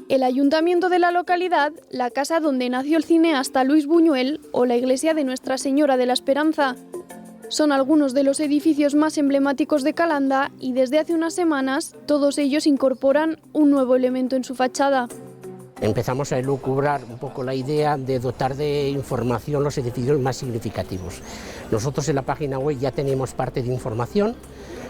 El ayuntamiento de la localidad, la casa donde nació el cineasta Luis Buñuel o la iglesia de Nuestra Señora de la Esperanza son algunos de los edificios más emblemáticos de Calanda y desde hace unas semanas todos ellos incorporan un nuevo elemento en su fachada. Empezamos a elucubrar un poco la idea de dotar de información los edificios más significativos. Nosotros en la página web ya tenemos parte de información.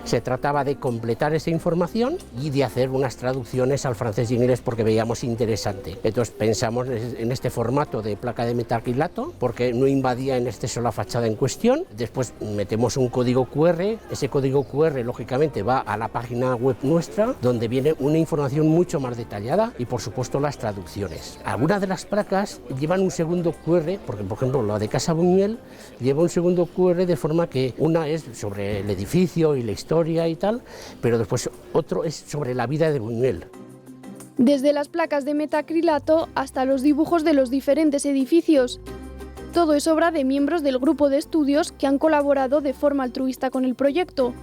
Se trataba de completar esa información y de hacer unas traducciones al francés y inglés porque veíamos interesante. Entonces pensamos en este formato de placa de metacrilato porque no invadía en exceso la fachada en cuestión. Después metemos un código QR, ese código QR lógicamente va a la página web nuestra donde viene una información mucho más detallada y por supuesto las traducciones. Algunas de las placas llevan un segundo QR, porque por ejemplo la de Casa Buñuel lleva un segundo QR de forma que una es sobre el edificio y la historia y tal, pero después otro es sobre la vida de Buñuel. Desde las placas de metacrilato hasta los dibujos de los diferentes edificios. Todo es obra de miembros del grupo de estudios que han colaborado de forma altruista con el proyecto.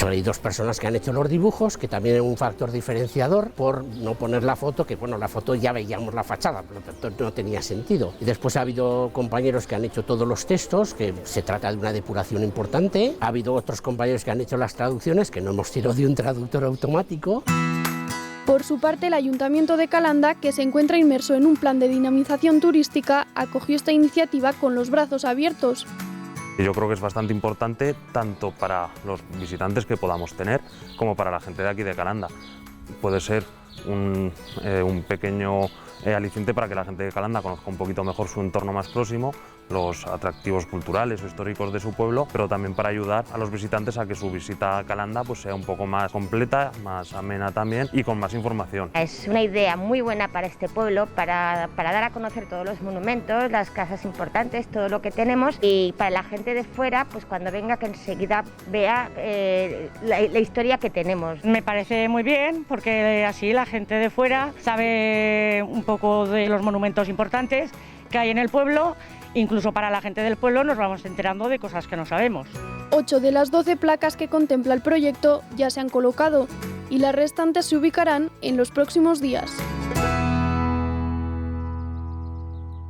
Hay 2 personas que han hecho los dibujos, que también es un factor diferenciador por no poner la foto, que bueno, la foto ya veíamos la fachada, por lo tanto no tenía sentido. Y después ha habido compañeros que han hecho todos los textos, que se trata de una depuración importante. Ha habido otros compañeros que han hecho las traducciones, que no hemos tirado de un traductor automático. Por su parte, el Ayuntamiento de Calanda, que se encuentra inmerso en un plan de dinamización turística, acogió esta iniciativa con los brazos abiertos. Yo creo que es bastante importante tanto para los visitantes que podamos tener como para la gente de aquí de Calanda. Puede ser un pequeño aliciente para que la gente de Calanda conozca un poquito mejor su entorno más próximo, los atractivos culturales o históricos de su pueblo, pero también para ayudar a los visitantes a que su visita a Calanda pues, sea un poco más completa, más amena también y con más información. Es una idea muy buena para este pueblo, para dar a conocer todos los monumentos, las casas importantes, todo lo que tenemos, y para la gente de fuera, pues cuando venga que enseguida vea la historia que tenemos. Me parece muy bien porque así la gente de fuera sabe un poco de los monumentos importantes que hay en el pueblo. Incluso para la gente del pueblo nos vamos enterando de cosas que no sabemos. 8 de las 12 placas que contempla el proyecto ya se han colocado y las restantes se ubicarán en los próximos días.